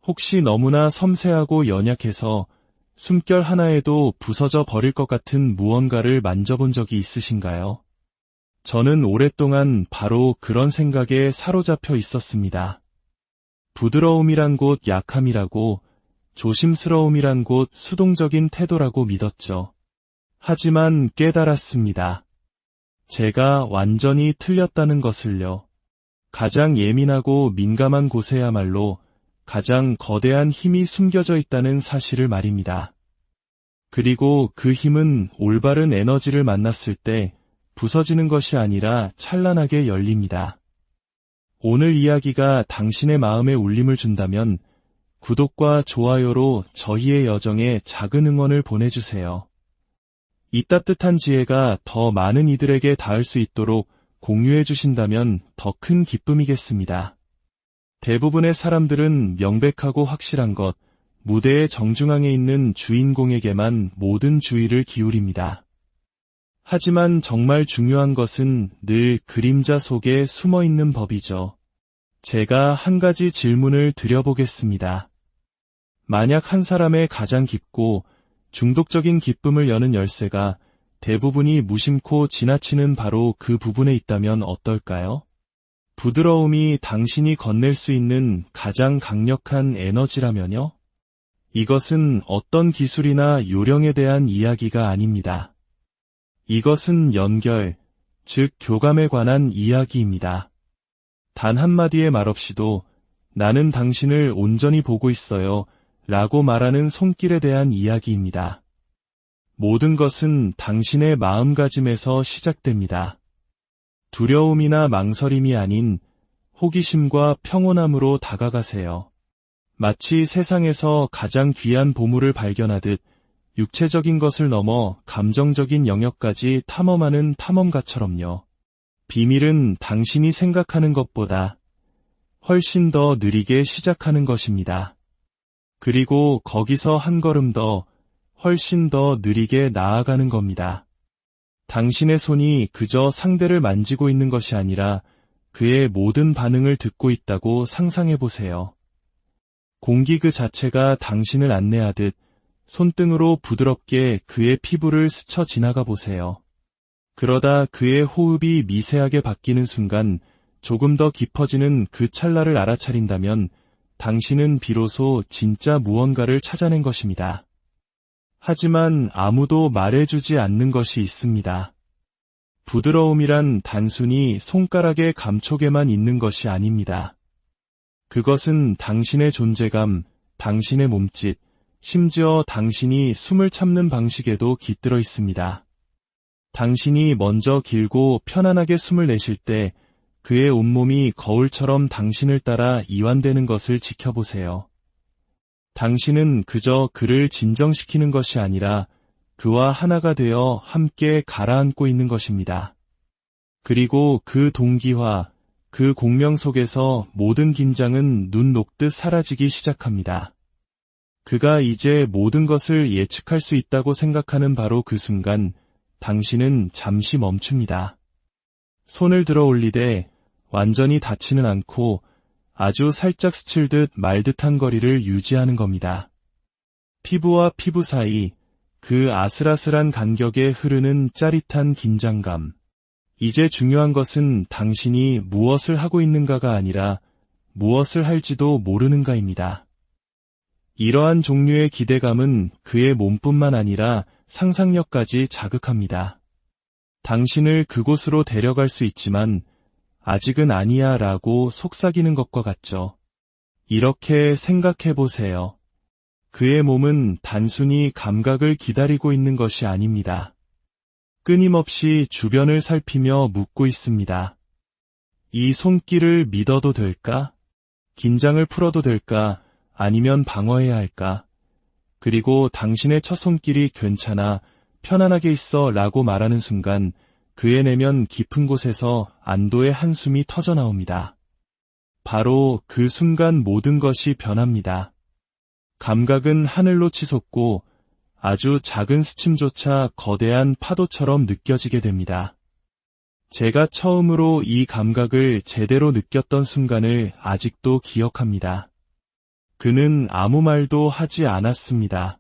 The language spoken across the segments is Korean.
혹시 너무나 섬세하고 연약해서 숨결 하나에도 부서져 버릴 것 같은 무언가를 만져본 적이 있으신가요? 저는 오랫동안 바로 그런 생각에 사로잡혀 있었습니다. 부드러움이란 곳 약함이라고, 조심스러움이란 곳 수동적인 태도라고 믿었죠. 하지만 깨달았습니다. 제가 완전히 틀렸다는 것을요. 가장 예민하고 민감한 곳에야말로 가장 거대한 힘이 숨겨져 있다는 사실을 말입니다. 그리고 그 힘은 올바른 에너지를 만났을 때 부서지는 것이 아니라 찬란하게 열립니다. 오늘 이야기가 당신의 마음에 울림을 준다면 구독과 좋아요로 저희의 여정에 작은 응원을 보내주세요. 이 따뜻한 지혜가 더 많은 이들에게 닿을 수 있도록 공유해 주신다면 더 큰 기쁨이겠습니다. 대부분의 사람들은 명백하고 확실한 것, 무대의 정중앙에 있는 주인공에게만 모든 주의를 기울입니다. 하지만 정말 중요한 것은 늘 그림자 속에 숨어 있는 법이죠. 제가 한 가지 질문을 드려보겠습니다. 만약 한 사람의 가장 깊고 중독적인 기쁨을 여는 열쇠가 대부분이 무심코 지나치는 바로 그 부분에 있다면 어떨까요? 부드러움이 당신이 건넬 수 있는 가장 강력한 에너지라면요? 이것은 어떤 기술이나 요령에 대한 이야기가 아닙니다. 이것은 연결, 즉 교감에 관한 이야기입니다. 단 한마디의 말 없이도 나는 당신을 온전히 보고 있어요 라고 말하는 손길에 대한 이야기입니다. 모든 것은 당신의 마음가짐에서 시작됩니다. 두려움이나 망설임이 아닌 호기심과 평온함으로 다가가세요. 마치 세상에서 가장 귀한 보물을 발견하듯 육체적인 것을 넘어 감정적인 영역까지 탐험하는 탐험가처럼요. 비밀은 당신이 생각하는 것보다 훨씬 더 느리게 시작하는 것입니다. 그리고 거기서 한 걸음 더 훨씬 더 느리게 나아가는 겁니다. 당신의 손이 그저 상대를 만지고 있는 것이 아니라 그의 모든 반응을 듣고 있다고 상상해 보세요. 공기 그 자체가 당신을 안내하듯 손등으로 부드럽게 그의 피부를 스쳐 지나가 보세요. 그러다 그의 호흡이 미세하게 바뀌는 순간 조금 더 깊어지는 그 찰나를 알아차린다면 당신은 비로소 진짜 무언가를 찾아낸 것입니다. 하지만 아무도 말해주지 않는 것이 있습니다. 부드러움이란 단순히 손가락의 감촉에만 있는 것이 아닙니다. 그것은 당신의 존재감, 당신의 몸짓, 심지어 당신이 숨을 참는 방식에도 깃들어 있습니다. 당신이 먼저 길고 편안하게 숨을 내쉴 때 그의 온몸이 거울처럼 당신을 따라 이완되는 것을 지켜보세요. 당신은 그저 그를 진정시키는 것이 아니라 그와 하나가 되어 함께 가라앉고 있는 것입니다. 그리고 그 동기화, 그 공명 속에서 모든 긴장은 눈 녹듯 사라지기 시작합니다. 그가 이제 모든 것을 예측할 수 있다고 생각하는 바로 그 순간 당신은 잠시 멈춥니다. 손을 들어 올리되 완전히 닿지는 않고 아주 살짝 스칠듯 말듯한 거리를 유지하는 겁니다. 피부와 피부 사이 그 아슬아슬한 간격에 흐르는 짜릿한 긴장감. 이제 중요한 것은 당신이 무엇을 하고 있는가가 아니라 무엇을 할지도 모르는가입니다. 이러한 종류의 기대감은 그의 몸뿐만 아니라 상상력까지 자극합니다. 당신을 그곳으로 데려갈 수 있지만 아직은 아니야 라고 속삭이는 것과 같죠. 이렇게 생각해 보세요. 그의 몸은 단순히 감각을 기다리고 있는 것이 아닙니다. 끊임없이 주변을 살피며 묻고 있습니다. 이 손길을 믿어도 될까? 긴장을 풀어도 될까? 아니면 방어해야 할까? 그리고 당신의 첫 손길이 괜찮아, 편안하게 있어 라고 말하는 순간 그의 내면 깊은 곳에서 안도의 한숨이 터져나옵니다. 바로 그 순간 모든 것이 변합니다. 감각은 하늘로 치솟고 아주 작은 스침조차 거대한 파도처럼 느껴지게 됩니다. 제가 처음으로 이 감각을 제대로 느꼈던 순간을 아직도 기억합니다. 그는 아무 말도 하지 않았습니다.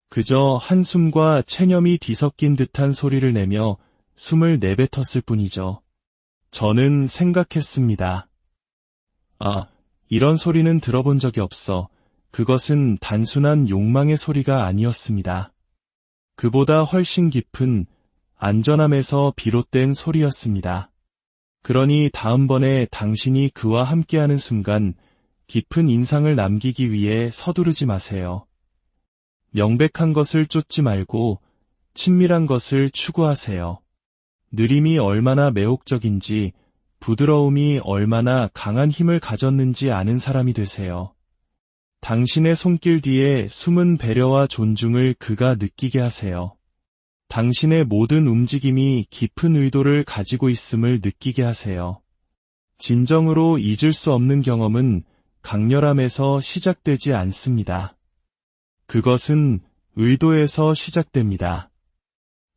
그저 한숨과 체념이 뒤섞인 듯한 소리를 내며 숨을 내뱉었을 뿐이죠. 저는 생각했습니다. 아, 이런 소리는 들어본 적이 없어. 그것은 단순한 욕망의 소리가 아니었습니다. 그보다 훨씬 깊은 안전함에서 비롯된 소리였습니다. 그러니 다음번에 당신이 그와 함께하는 순간 깊은 인상을 남기기 위해 서두르지 마세요. 명백한 것을 쫓지 말고 친밀한 것을 추구하세요. 느림이 얼마나 매혹적인지, 부드러움이 얼마나 강한 힘을 가졌는지 아는 사람이 되세요. 당신의 손길 뒤에 숨은 배려와 존중을 그가 느끼게 하세요. 당신의 모든 움직임이 깊은 의도를 가지고 있음을 느끼게 하세요. 진정으로 잊을 수 없는 경험은 강렬함에서 시작되지 않습니다. 그것은 의도에서 시작됩니다.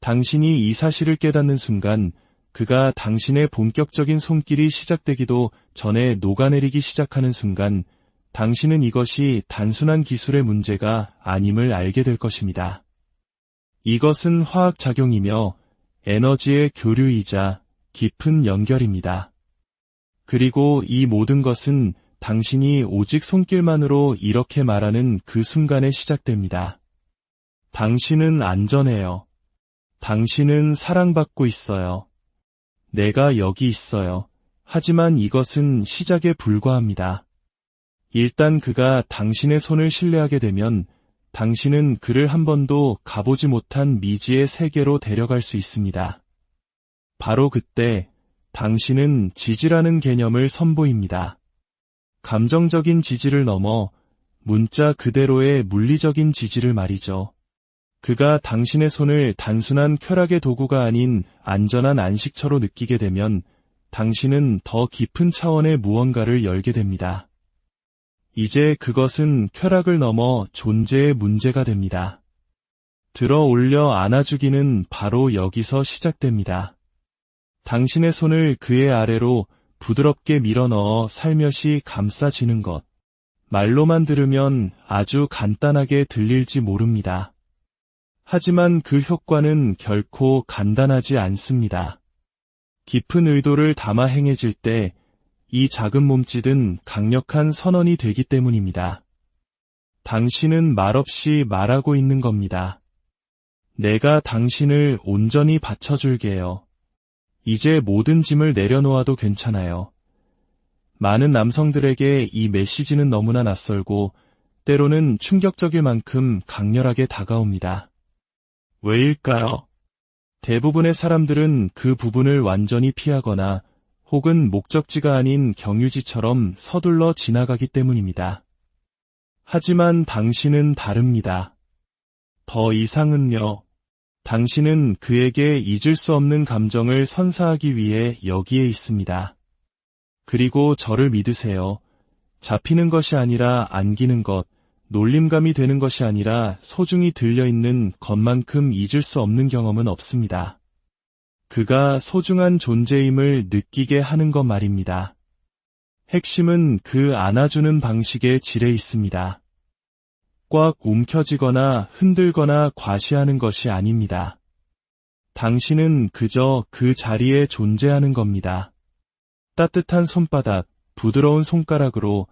당신이 이 사실을 깨닫는 순간 그가 당신의 본격적인 손길이 시작되기도 전에 녹아내리기 시작하는 순간 당신은 이것이 단순한 기술의 문제가 아님을 알게 될 것입니다. 이것은 화학작용이며 에너지의 교류이자 깊은 연결입니다. 그리고 이 모든 것은 당신이 오직 손길만으로 이렇게 말하는 그 순간에 시작됩니다. 당신은 안전해요. 당신은 사랑받고 있어요. 내가 여기 있어요. 하지만 이것은 시작에 불과합니다. 일단 그가 당신의 손을 신뢰하게 되면 당신은 그를 한 번도 가보지 못한 미지의 세계로 데려갈 수 있습니다. 바로 그때 당신은 지지라는 개념을 선보입니다. 감정적인 지지를 넘어 문자 그대로의 물리적인 지지를 말이죠. 그가 당신의 손을 단순한 쾌락의 도구가 아닌 안전한 안식처로 느끼게 되면 당신은 더 깊은 차원의 무언가를 열게 됩니다. 이제 그것은 쾌락을 넘어 존재의 문제가 됩니다. 들어 올려 안아주기는 바로 여기서 시작됩니다. 당신의 손을 그의 아래로 부드럽게 밀어넣어 살며시 감싸쥐는 것. 말로만 들으면 아주 간단하게 들릴지 모릅니다. 하지만 그 효과는 결코 간단하지 않습니다. 깊은 의도를 담아 행해질 때 이 작은 몸짓은 강력한 선언이 되기 때문입니다. 당신은 말없이 말하고 있는 겁니다. 내가 당신을 온전히 받쳐줄게요. 이제 모든 짐을 내려놓아도 괜찮아요. 많은 남성들에게 이 메시지는 너무나 낯설고 때로는 충격적일 만큼 강렬하게 다가옵니다. 왜일까요? 대부분의 사람들은 그 부분을 완전히 피하거나 혹은 목적지가 아닌 경유지처럼 서둘러 지나가기 때문입니다. 하지만 당신은 다릅니다. 더 이상은요. 당신은 그에게 잊을 수 없는 감정을 선사하기 위해 여기에 있습니다. 그리고 저를 믿으세요. 잡히는 것이 아니라 안기는 것, 놀림감이 되는 것이 아니라 소중히 들려있는 것만큼 잊을 수 없는 경험은 없습니다. 그가 소중한 존재임을 느끼게 하는 것 말입니다. 핵심은 그 안아주는 방식의 질에 있습니다. 꽉 움켜쥐거나 흔들거나 과시하는 것이 아닙니다. 당신은 그저 그 자리에 존재하는 겁니다. 따뜻한 손바닥, 부드러운 손가락으로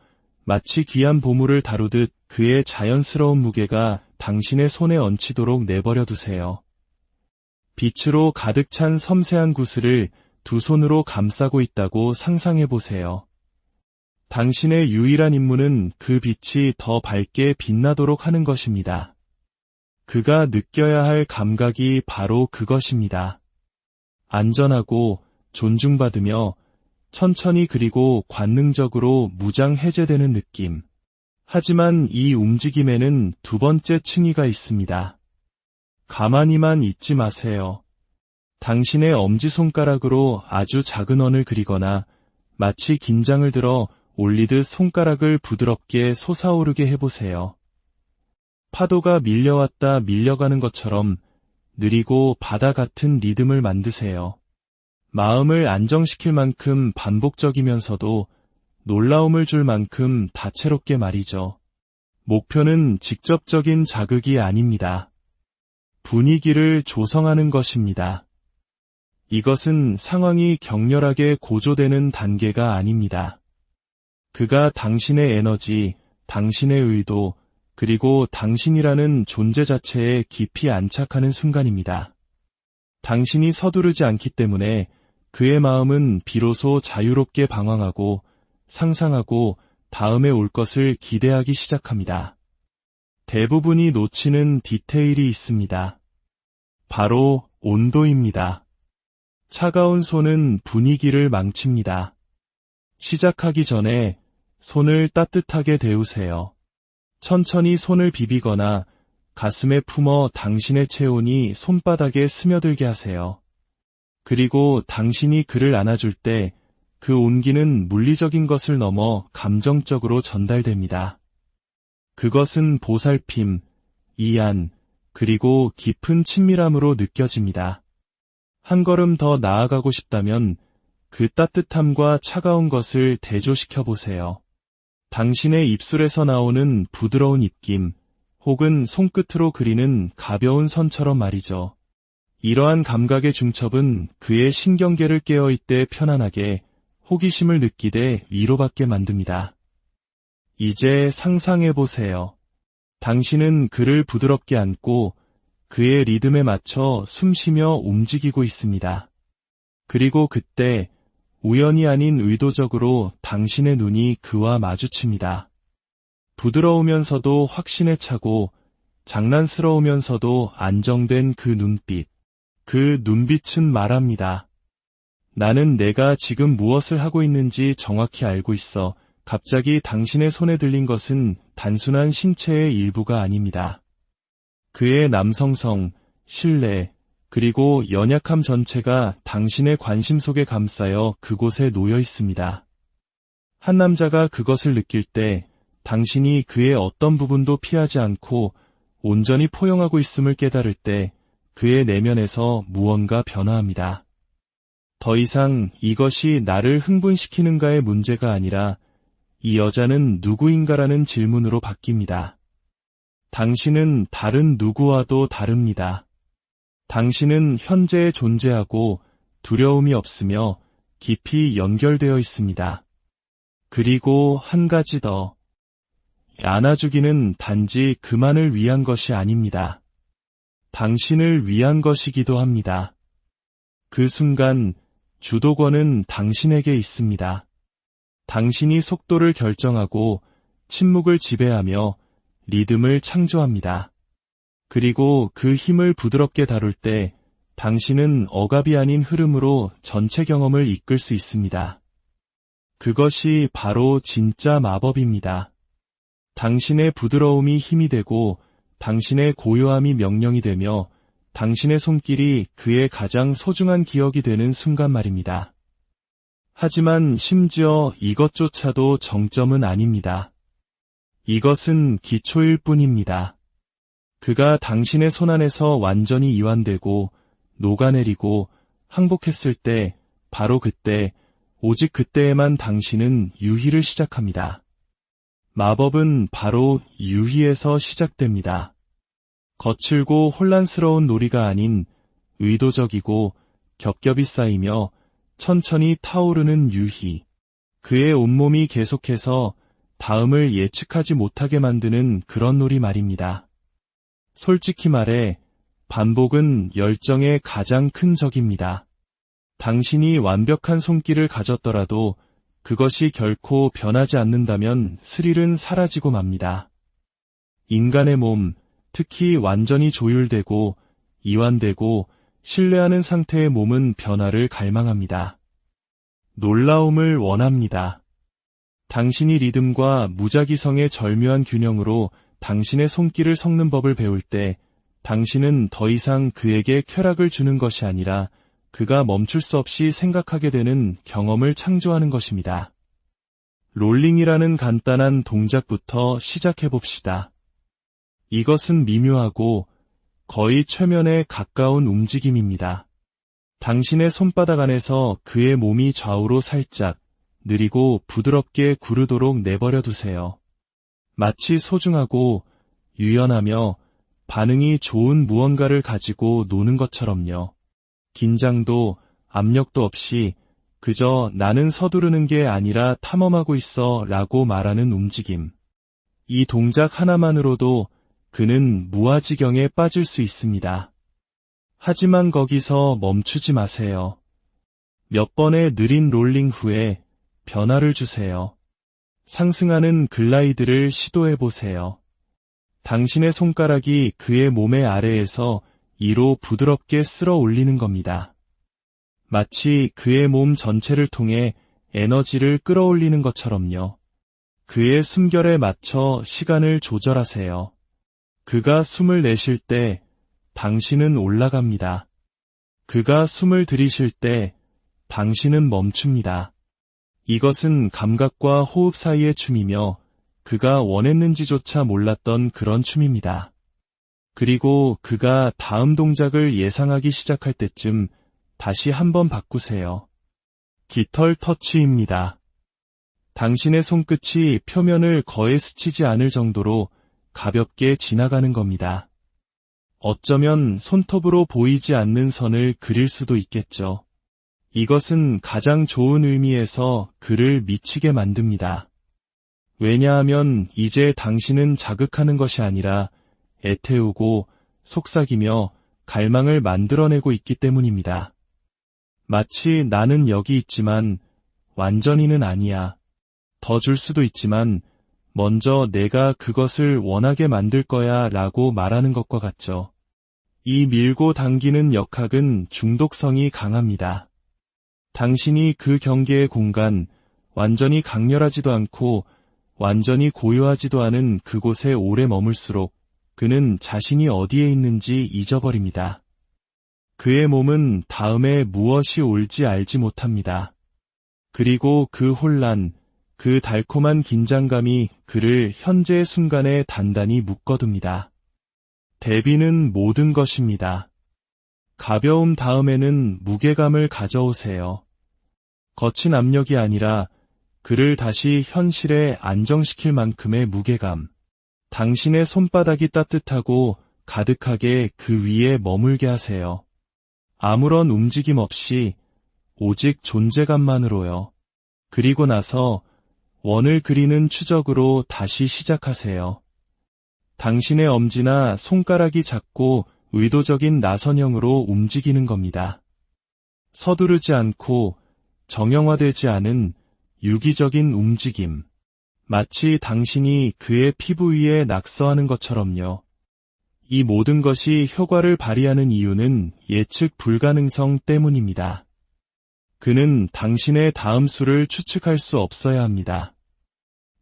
마치 귀한 보물을 다루듯 그의 자연스러운 무게가 당신의 손에 얹히도록 내버려 두세요. 빛으로 가득 찬 섬세한 구슬을 두 손으로 감싸고 있다고 상상해 보세요. 당신의 유일한 임무는 그 빛이 더 밝게 빛나도록 하는 것입니다. 그가 느껴야 할 감각이 바로 그것입니다. 안전하고 존중받으며 천천히 그리고 관능적으로 무장 해제되는 느낌. 하지만 이 움직임에는 두 번째 층위가 있습니다. 가만히만 있지 마세요. 당신의 엄지손가락으로 아주 작은 원을 그리거나 마치 긴장을 들어 올리듯 손가락을 부드럽게 솟아오르게 해보세요. 파도가 밀려왔다 밀려가는 것처럼 느리고 바다 같은 리듬을 만드세요. 마음을 안정시킬 만큼 반복적이면서도 놀라움을 줄 만큼 다채롭게 말이죠. 목표는 직접적인 자극이 아닙니다. 분위기를 조성하는 것입니다. 이것은 상황이 격렬하게 고조되는 단계가 아닙니다. 그가 당신의 에너지, 당신의 의도, 그리고 당신이라는 존재 자체에 깊이 안착하는 순간입니다. 당신이 서두르지 않기 때문에 그의 마음은 비로소 자유롭게 방황하고 상상하고 다음에 올 것을 기대하기 시작합니다. 대부분이 놓치는 디테일이 있습니다. 바로 온도입니다. 차가운 손은 분위기를 망칩니다. 시작하기 전에 손을 따뜻하게 데우세요. 천천히 손을 비비거나 가슴에 품어 당신의 체온이 손바닥에 스며들게 하세요. 그리고 당신이 그를 안아줄 때 그 온기는 물리적인 것을 넘어 감정적으로 전달됩니다. 그것은 보살핌, 이안, 그리고 깊은 친밀함으로 느껴집니다. 한 걸음 더 나아가고 싶다면 그 따뜻함과 차가운 것을 대조시켜 보세요. 당신의 입술에서 나오는 부드러운 입김, 혹은 손끝으로 그리는 가벼운 선처럼 말이죠. 이러한 감각의 중첩은 그의 신경계를 깨어있되 편안하게 호기심을 느끼되 위로받게 만듭니다. 이제 상상해보세요. 당신은 그를 부드럽게 안고 그의 리듬에 맞춰 숨쉬며 움직이고 있습니다. 그리고 그때 우연이 아닌 의도적으로 당신의 눈이 그와 마주칩니다. 부드러우면서도 확신에 차고 장난스러우면서도 안정된 그 눈빛. 그 눈빛은 말합니다. 나는 내가 지금 무엇을 하고 있는지 정확히 알고 있어. 갑자기 당신의 손에 들린 것은 단순한 신체의 일부가 아닙니다. 그의 남성성, 신뢰, 그리고 연약함 전체가 당신의 관심 속에 감싸여 그곳에 놓여 있습니다. 한 남자가 그것을 느낄 때 당신이 그의 어떤 부분도 피하지 않고 온전히 포용하고 있음을 깨달을 때 그의 내면에서 무언가 변화합니다. 더 이상 이것이 나를 흥분시키는가의 문제가 아니라 이 여자는 누구인가라는 질문으로 바뀝니다. 당신은 다른 누구와도 다릅니다. 당신은 현재에 존재하고 두려움이 없으며 깊이 연결되어 있습니다. 그리고 한 가지 더. 안아주기는 단지 그만을 위한 것이 아닙니다. 당신을 위한 것이기도 합니다. 그 순간 주도권은 당신에게 있습니다. 당신이 속도를 결정하고 침묵을 지배하며 리듬을 창조합니다. 그리고 그 힘을 부드럽게 다룰 때 당신은 억압이 아닌 흐름으로 전체 경험을 이끌 수 있습니다. 그것이 바로 진짜 마법입니다. 당신의 부드러움이 힘이 되고 당신의 고요함이 명령이 되며 당신의 손길이 그의 가장 소중한 기억이 되는 순간 말입니다. 하지만 심지어 이것조차도 정점은 아닙니다. 이것은 기초일 뿐입니다. 그가 당신의 손안에서 완전히 이완되고 녹아내리고 항복했을 때, 바로 그때, 오직 그때에만 당신은 유희를 시작합니다. 마법은 바로 유희에서 시작됩니다. 거칠고 혼란스러운 놀이가 아닌 의도적이고 겹겹이 쌓이며 천천히 타오르는 유희. 그의 온몸이 계속해서 다음을 예측하지 못하게 만드는 그런 놀이 말입니다. 솔직히 말해 반복은 열정의 가장 큰 적입니다. 당신이 완벽한 손길을 가졌더라도 그것이 결코 변하지 않는다면 스릴은 사라지고 맙니다. 인간의 몸, 특히 완전히 조율되고 이완되고 신뢰하는 상태의 몸은 변화를 갈망합니다. 놀라움을 원합니다. 당신이 리듬과 무작위성의 절묘한 균형으로 당신의 손길을 섞는 법을 배울 때 당신은 더 이상 그에게 쾌락을 주는 것이 아니라 그가 멈출 수 없이 생각하게 되는 경험을 창조하는 것입니다. 롤링이라는 간단한 동작부터 시작해봅시다. 이것은 미묘하고 거의 최면에 가까운 움직임입니다. 당신의 손바닥 안에서 그의 몸이 좌우로 살짝 느리고 부드럽게 구르도록 내버려 두세요. 마치 소중하고 유연하며 반응이 좋은 무언가를 가지고 노는 것처럼요. 긴장도 압력도 없이 그저 나는 서두르는 게 아니라 탐험하고 있어 라고 말하는 움직임. 이 동작 하나만으로도 그는 무아지경에 빠질 수 있습니다. 하지만 거기서 멈추지 마세요. 몇 번의 느린 롤링 후에 변화를 주세요. 상승하는 글라이드를 시도해 보세요. 당신의 손가락이 그의 몸의 아래에서 이로 부드럽게 쓸어 올리는 겁니다. 마치 그의 몸 전체를 통해 에너지를 끌어올리는 것처럼요. 그의 숨결에 맞춰 시간을 조절하세요. 그가 숨을 내쉴 때 당신은 올라갑니다. 그가 숨을 들이쉴 때 당신은 멈춥니다. 이것은 감각과 호흡 사이의 춤이며 그가 원했는지조차 몰랐던 그런 춤입니다. 그리고 그가 다음 동작을 예상하기 시작할 때쯤 다시 한번 바꾸세요. 깃털 터치입니다. 당신의 손끝이 표면을 거의 스치지 않을 정도로 가볍게 지나가는 겁니다. 어쩌면 손톱으로 보이지 않는 선을 그릴 수도 있겠죠. 이것은 가장 좋은 의미에서 그를 미치게 만듭니다. 왜냐하면 이제 당신은 자극하는 것이 아니라 애태우고 속삭이며 갈망을 만들어내고 있기 때문입니다. 마치 나는 여기 있지만 완전히는 아니야. 더 줄 수도 있지만 먼저 내가 그것을 원하게 만들 거야 라고 말하는 것과 같죠. 이 밀고 당기는 역학은 중독성이 강합니다. 당신이 그 경계의 공간, 완전히 강렬하지도 않고 완전히 고요하지도 않은 그곳에 오래 머물수록 그는 자신이 어디에 있는지 잊어버립니다. 그의 몸은 다음에 무엇이 올지 알지 못합니다. 그리고 그 혼란, 그 달콤한 긴장감이 그를 현재의 순간에 단단히 묶어둡니다. 대비는 모든 것입니다. 가벼움 다음에는 무게감을 가져오세요. 거친 압력이 아니라 그를 다시 현실에 안정시킬 만큼의 무게감. 당신의 손바닥이 따뜻하고 가득하게 그 위에 머물게 하세요. 아무런 움직임 없이 오직 존재감만으로요. 그리고 나서 원을 그리는 추적으로 다시 시작하세요. 당신의 엄지나 손가락이 작고 의도적인 나선형으로 움직이는 겁니다. 서두르지 않고 정형화되지 않은 유기적인 움직임. 마치 당신이 그의 피부 위에 낙서하는 것처럼요. 이 모든 것이 효과를 발휘하는 이유는 예측 불가능성 때문입니다. 그는 당신의 다음 수를 추측할 수 없어야 합니다.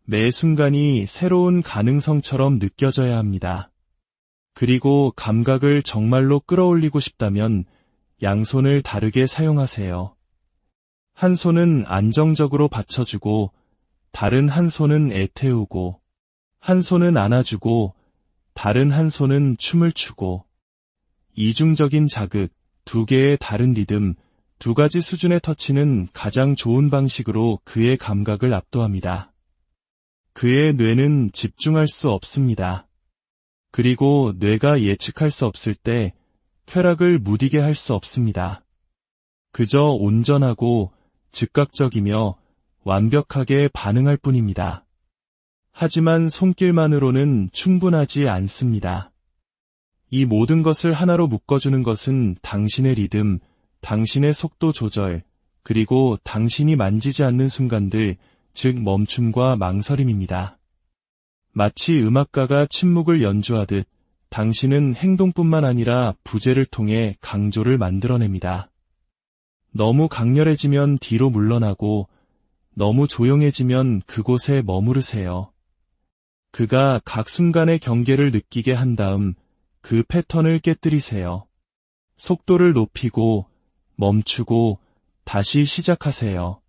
매 순간이 새로운 가능성처럼 느껴져야 합니다. 그리고 감각을 정말로 끌어올리고 싶다면 양손을 다르게 사용하세요. 한 손은 안정적으로 받쳐주고 다른 한 손은 애태우고 한 손은 안아주고 다른 한 손은 춤을 추고 이중적인 자극, 두 개의 다른 리듬, 두 가지 수준의 터치는 가장 좋은 방식으로 그의 감각을 압도합니다. 그의 뇌는 집중할 수 없습니다. 그리고 뇌가 예측할 수 없을 때 쾌락을 무디게 할 수 없습니다. 그저 온전하고 즉각적이며 완벽하게 반응할 뿐입니다. 하지만 손길만으로는 충분하지 않습니다. 이 모든 것을 하나로 묶어주는 것은 당신의 리듬, 당신의 속도 조절, 그리고 당신이 만지지 않는 순간들, 즉 멈춤과 망설임입니다. 마치 음악가가 침묵을 연주하듯 당신은 행동뿐만 아니라 부재를 통해 강조를 만들어냅니다. 너무 강렬해지면 뒤로 물러나고 너무 조용해지면 그곳에 머무르세요. 그가 각 순간의 경계를 느끼게 한 다음 그 패턴을 깨뜨리세요. 속도를 높이고 멈추고 다시 시작하세요.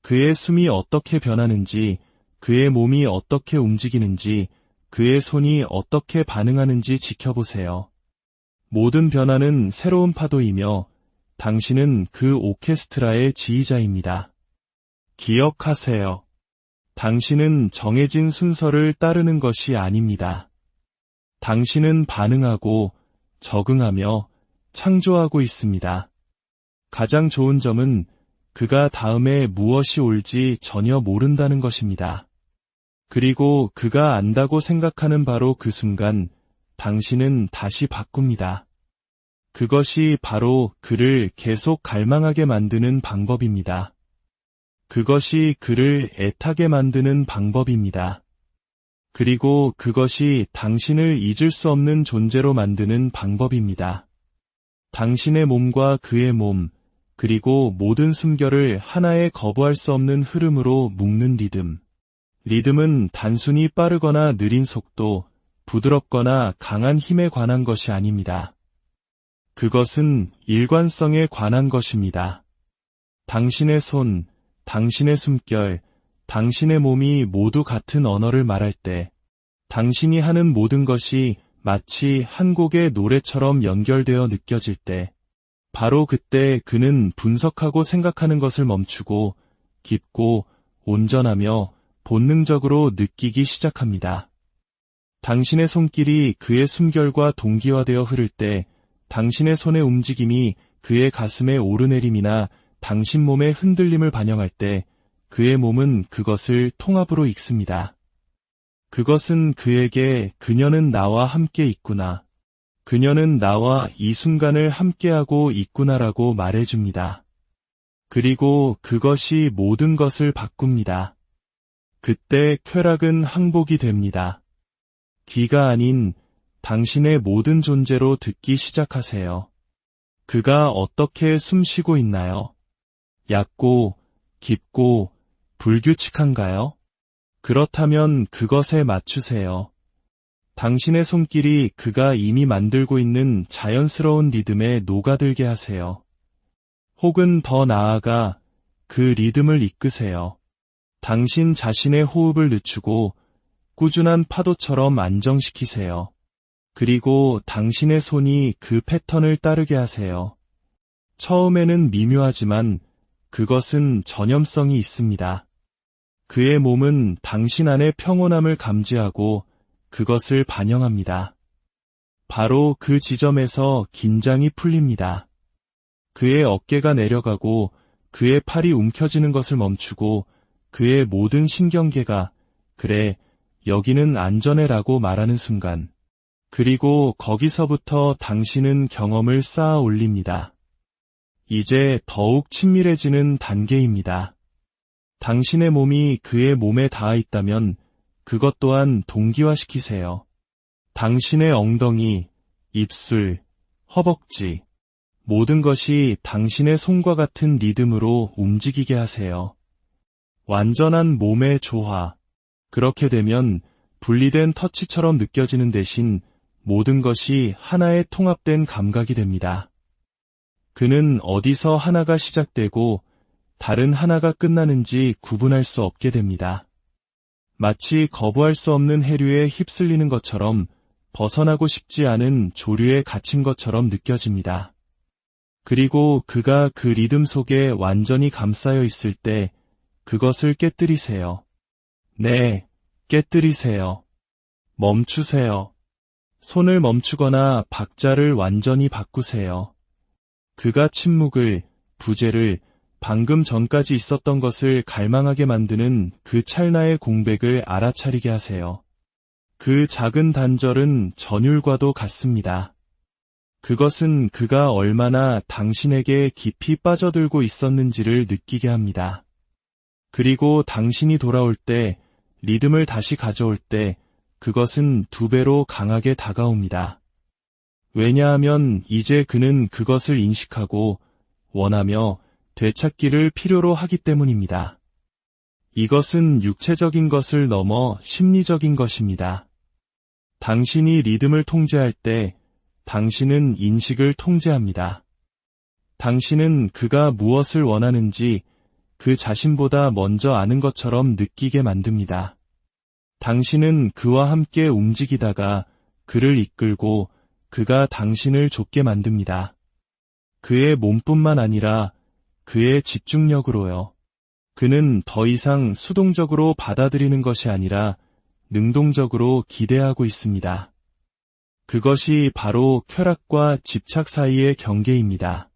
그의 숨이 어떻게 변하는지, 그의 몸이 어떻게 움직이는지, 그의 손이 어떻게 반응하는지 지켜보세요. 모든 변화는 새로운 파도이며 당신은 그 오케스트라의 지휘자입니다. 기억하세요. 당신은 정해진 순서를 따르는 것이 아닙니다. 당신은 반응하고 적응하며 창조하고 있습니다. 가장 좋은 점은 그가 다음에 무엇이 올지 전혀 모른다는 것입니다. 그리고 그가 안다고 생각하는 바로 그 순간 당신은 다시 바꿉니다. 그것이 바로 그를 계속 갈망하게 만드는 방법입니다. 그것이 그를 애타게 만드는 방법입니다. 그리고 그것이 당신을 잊을 수 없는 존재로 만드는 방법입니다. 당신의 몸과 그의 몸, 그리고 모든 숨결을 하나의 거부할 수 없는 흐름으로 묶는 리듬. 리듬은 단순히 빠르거나 느린 속도, 부드럽거나 강한 힘에 관한 것이 아닙니다. 그것은 일관성에 관한 것입니다. 당신의 손, 당신의 숨결, 당신의 몸이 모두 같은 언어를 말할 때, 당신이 하는 모든 것이 마치 한 곡의 노래처럼 연결되어 느껴질 때, 바로 그때 그는 분석하고 생각하는 것을 멈추고 깊고 온전하며 본능적으로 느끼기 시작합니다. 당신의 손길이 그의 숨결과 동기화되어 흐를 때 당신의 손의 움직임이 그의 가슴의 오르내림이나 당신 몸의 흔들림을 반영할 때 그의 몸은 그것을 통합으로 읽습니다. 그것은 그에게 그녀는 나와 함께 있구나. 그녀는 나와 이 순간을 함께하고 있구나라고 말해줍니다. 그리고 그것이 모든 것을 바꿉니다. 그때 쾌락은 항복이 됩니다. 기가 아닌 당신의 모든 존재로 듣기 시작하세요. 그가 어떻게 숨쉬고 있나요? 얕고, 깊고, 불규칙한가요? 그렇다면 그것에 맞추세요. 당신의 손길이 그가 이미 만들고 있는 자연스러운 리듬에 녹아들게 하세요. 혹은 더 나아가 그 리듬을 이끄세요. 당신 자신의 호흡을 늦추고 꾸준한 파도처럼 안정시키세요. 그리고 당신의 손이 그 패턴을 따르게 하세요. 처음에는 미묘하지만 그것은 전염성이 있습니다. 그의 몸은 당신 안의 평온함을 감지하고 그것을 반영합니다. 바로 그 지점에서 긴장이 풀립니다. 그의 어깨가 내려가고 그의 팔이 움켜쥐는 것을 멈추고 그의 모든 신경계가 그래, 여기는 안전해라고 말하는 순간. 그리고 거기서부터 당신은 경험을 쌓아 올립니다. 이제 더욱 친밀해지는 단계입니다. 당신의 몸이 그의 몸에 닿아 있다면 그것 또한 동기화시키세요. 당신의 엉덩이, 입술, 허벅지, 모든 것이 당신의 손과 같은 리듬으로 움직이게 하세요. 완전한 몸의 조화. 그렇게 되면 분리된 터치처럼 느껴지는 대신 모든 것이 하나의 통합된 감각이 됩니다. 그는 어디서 하나가 시작되고 다른 하나가 끝나는지 구분할 수 없게 됩니다. 마치 거부할 수 없는 해류에 휩쓸리는 것처럼 벗어나고 싶지 않은 조류에 갇힌 것처럼 느껴집니다. 그리고 그가 그 리듬 속에 완전히 감싸여 있을 때 그것을 깨뜨리세요. 네, 깨뜨리세요. 멈추세요. 손을 멈추거나 박자를 완전히 바꾸세요. 그가 침묵을, 부재를, 방금 전까지 있었던 것을 갈망하게 만드는 그 찰나의 공백을 알아차리게 하세요. 그 작은 단절은 전율과도 같습니다. 그것은 그가 얼마나 당신에게 깊이 빠져들고 있었는지를 느끼게 합니다. 그리고 당신이 돌아올 때, 리듬을 다시 가져올 때, 그것은 2배로 강하게 다가옵니다. 왜냐하면 이제 그는 그것을 인식하고 원하며 되찾기를 필요로 하기 때문입니다. 이것은 육체적인 것을 넘어 심리적인 것입니다. 당신이 리듬을 통제할 때 당신은 인식을 통제합니다. 당신은 그가 무엇을 원하는지 그 자신보다 먼저 아는 것처럼 느끼게 만듭니다. 당신은 그와 함께 움직이다가 그를 이끌고 그가 당신을 좇게 만듭니다. 그의 몸뿐만 아니라 그의 집중력으로요. 그는 더 이상 수동적으로 받아들이는 것이 아니라 능동적으로 기대하고 있습니다. 그것이 바로 쾌락과 집착 사이의 경계입니다.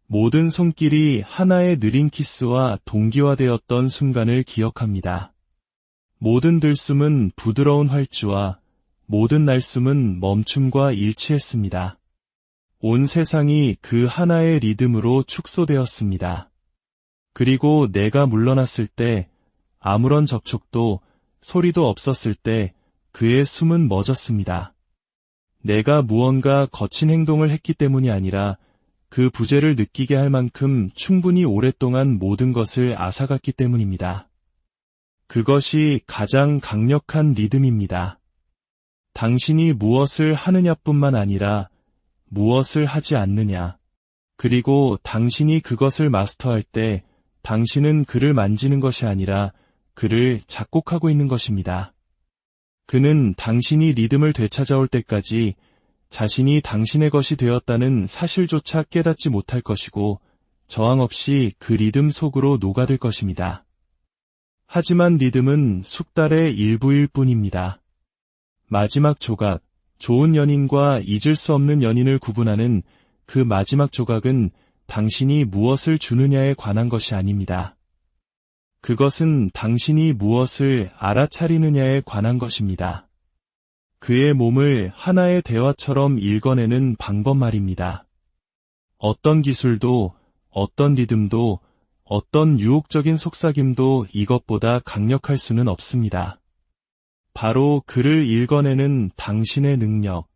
모든 손길이 하나의 느린 키스와 동기화되었던 순간을 기억합니다. 모든 들숨은 부드러운 활주와 모든 날숨은 멈춤과 일치했습니다. 온 세상이 그 하나의 리듬으로 축소되었습니다. 그리고 내가 물러났을 때 아무런 접촉도 소리도 없었을 때 그의 숨은 멎었습니다. 내가 무언가 거친 행동을 했기 때문이 아니라 그 부재를 느끼게 할 만큼 충분히 오랫동안 모든 것을 앗아갔기 때문입니다. 그것이 가장 강력한 리듬입니다. 당신이 무엇을 하느냐뿐만 아니라 무엇을 하지 않느냐, 그리고 당신이 그것을 마스터할 때 당신은 그를 만지는 것이 아니라 그를 작곡하고 있는 것입니다. 그는 당신이 리듬을 되찾아올 때까지 자신이 당신의 것이 되었다는 사실조차 깨닫지 못할 것이고 저항 없이 그 리듬 속으로 녹아들 것입니다. 하지만 리듬은 숙달의 일부일 뿐입니다. 마지막 조각, 좋은 연인과 잊을 수 없는 연인을 구분하는 그 마지막 조각은 당신이 무엇을 주느냐에 관한 것이 아닙니다. 그것은 당신이 무엇을 알아차리느냐에 관한 것입니다. 그의 몸을 하나의 대화처럼 읽어내는 방법 말입니다. 어떤 기술도, 어떤 리듬도, 어떤 유혹적인 속삭임도 이것보다 강력할 수는 없습니다. 바로 그를 읽어내는 당신의 능력,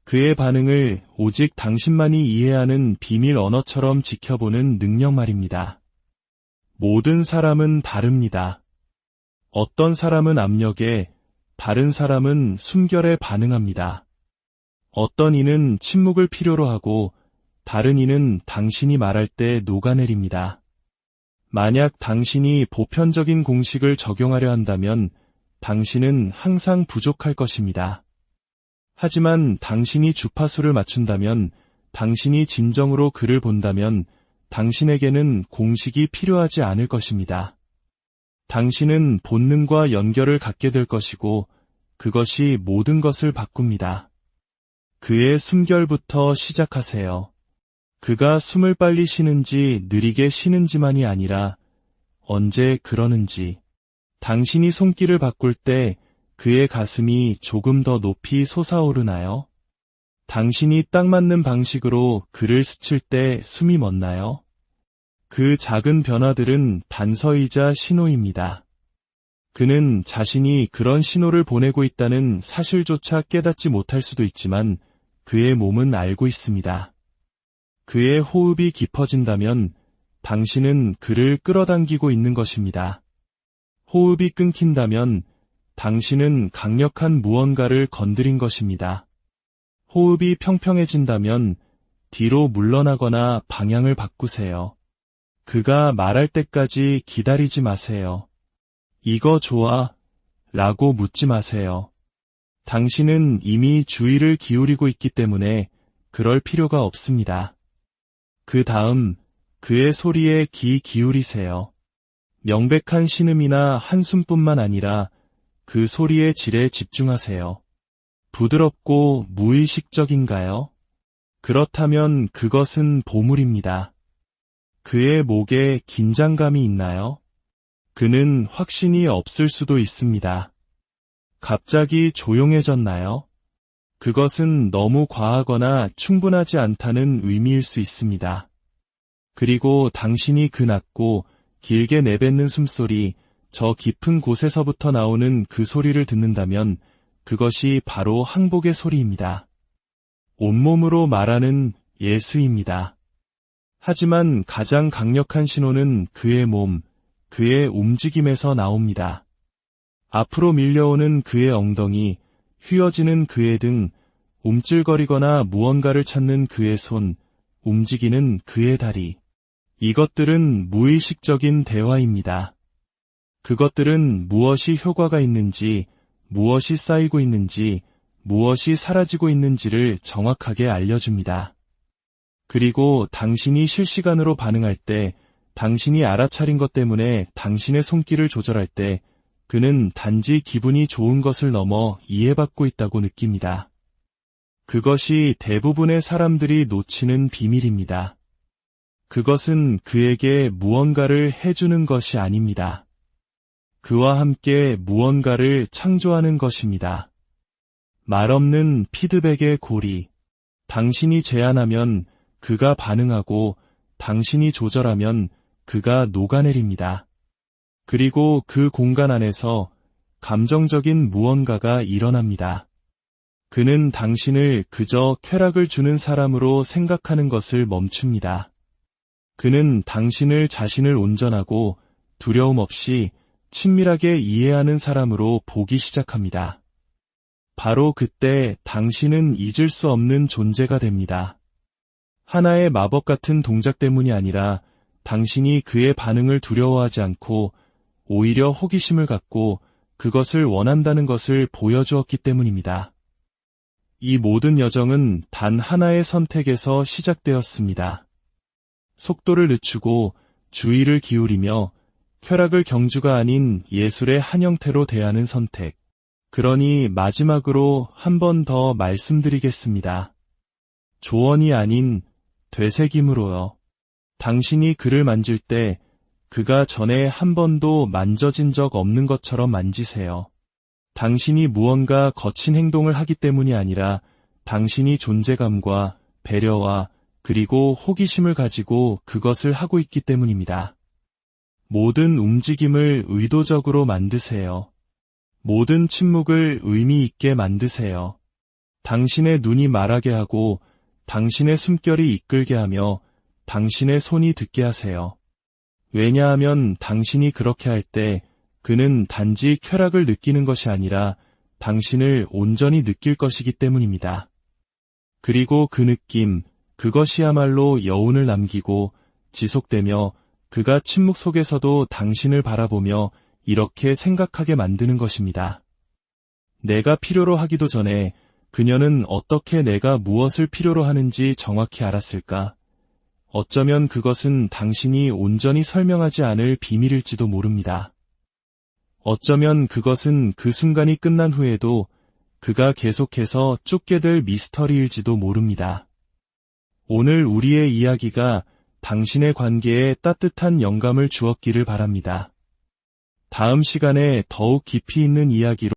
그의 반응을 오직 당신만이 이해하는 비밀 언어처럼 지켜보는 능력 말입니다. 모든 사람은 다릅니다. 어떤 사람은 압력에, 다른 사람은 숨결에 반응합니다. 어떤 이는 침묵을 필요로 하고 다른 이는 당신이 말할 때 녹아내립니다. 만약 당신이 보편적인 공식을 적용하려 한다면 당신은 항상 부족할 것입니다. 하지만 당신이 주파수를 맞춘다면, 당신이 진정으로 그를 본다면 당신에게는 공식이 필요하지 않을 것입니다. 당신은 본능과 연결을 갖게 될 것이고 그것이 모든 것을 바꿉니다. 그의 숨결부터 시작하세요. 그가 숨을 빨리 쉬는지 느리게 쉬는지만이 아니라 언제 그러는지, 당신이 손길을 바꿀 때 그의 가슴이 조금 더 높이 솟아오르나요? 당신이 딱 맞는 방식으로 그를 스칠 때 숨이 멎나요? 그 작은 변화들은 단서이자 신호입니다. 그는 자신이 그런 신호를 보내고 있다는 사실조차 깨닫지 못할 수도 있지만 그의 몸은 알고 있습니다. 그의 호흡이 깊어진다면 당신은 그를 끌어당기고 있는 것입니다. 호흡이 끊긴다면 당신은 강력한 무언가를 건드린 것입니다. 호흡이 평평해진다면 뒤로 물러나거나 방향을 바꾸세요. 그가 말할 때까지 기다리지 마세요. 이거 좋아? 라고 묻지 마세요. 당신은 이미 주의를 기울이고 있기 때문에 그럴 필요가 없습니다. 그 다음 그의 소리에 귀 기울이세요. 명백한 신음이나 한숨뿐만 아니라 그 소리의 질에 집중하세요. 부드럽고 무의식적인가요? 그렇다면 그것은 보물입니다. 그의 목에 긴장감이 있나요? 그는 확신이 없을 수도 있습니다. 갑자기 조용해졌나요? 그것은 너무 과하거나 충분하지 않다는 의미일 수 있습니다. 그리고 당신이 그 낮고 길게 내뱉는 숨소리, 저 깊은 곳에서부터 나오는 그 소리를 듣는다면 그것이 바로 항복의 소리입니다. 온몸으로 말하는 예스입니다. 하지만 가장 강력한 신호는 그의 몸, 그의 움직임에서 나옵니다. 앞으로 밀려오는 그의 엉덩이, 휘어지는 그의 등, 움찔거리거나 무언가를 찾는 그의 손, 움직이는 그의 다리. 이것들은 무의식적인 대화입니다. 그것들은 무엇이 효과가 있는지, 무엇이 쌓이고 있는지, 무엇이 사라지고 있는지를 정확하게 알려줍니다. 그리고 당신이 실시간으로 반응할 때 당신이 알아차린 것 때문에 당신의 손길을 조절할 때 그는 단지 기분이 좋은 것을 넘어 이해받고 있다고 느낍니다. 그것이 대부분의 사람들이 놓치는 비밀입니다. 그것은 그에게 무언가를 해주는 것이 아닙니다. 그와 함께 무언가를 창조하는 것입니다. 말없는 피드백의 고리. 당신이 제안하면 그가 반응하고 당신이 조절하면 그가 녹아내립니다. 그리고 그 공간 안에서 감정적인 무언가가 일어납니다. 그는 당신을 그저 쾌락을 주는 사람으로 생각하는 것을 멈춥니다. 그는 당신을 자신을 온전하고 두려움 없이 친밀하게 이해하는 사람으로 보기 시작합니다. 바로 그때 당신은 잊을 수 없는 존재가 됩니다. 하나의 마법 같은 동작 때문이 아니라 당신이 그의 반응을 두려워하지 않고 오히려 호기심을 갖고 그것을 원한다는 것을 보여주었기 때문입니다. 이 모든 여정은 단 하나의 선택에서 시작되었습니다. 속도를 늦추고 주의를 기울이며 쾌락을 경주가 아닌 예술의 한 형태로 대하는 선택. 그러니 마지막으로 한 번 더 말씀드리겠습니다. 조언이 아닌 되새김으로요. 당신이 그를 만질 때 그가 전에 한 번도 만져진 적 없는 것처럼 만지세요. 당신이 무언가 거친 행동을 하기 때문이 아니라 당신이 존재감과 배려와 그리고 호기심을 가지고 그것을 하고 있기 때문입니다. 모든 움직임을 의도적으로 만드세요. 모든 침묵을 의미 있게 만드세요. 당신의 눈이 말하게 하고 당신의 숨결이 이끌게 하며 당신의 손이 듣게 하세요. 왜냐하면 당신이 그렇게 할 때 그는 단지 쾌락을 느끼는 것이 아니라 당신을 온전히 느낄 것이기 때문입니다. 그리고 그 느낌, 그것이야말로 여운을 남기고 지속되며 그가 침묵 속에서도 당신을 바라보며 이렇게 생각하게 만드는 것입니다. 내가 필요로 하기도 전에 그녀는 어떻게 내가 무엇을 필요로 하는지 정확히 알았을까? 어쩌면 그것은 당신이 온전히 설명하지 않을 비밀일지도 모릅니다. 어쩌면 그것은 그 순간이 끝난 후에도 그가 계속해서 쫓게 될 미스터리일지도 모릅니다. 오늘 우리의 이야기가 당신의 관계에 따뜻한 영감을 주었기를 바랍니다. 다음 시간에 더욱 깊이 있는 이야기로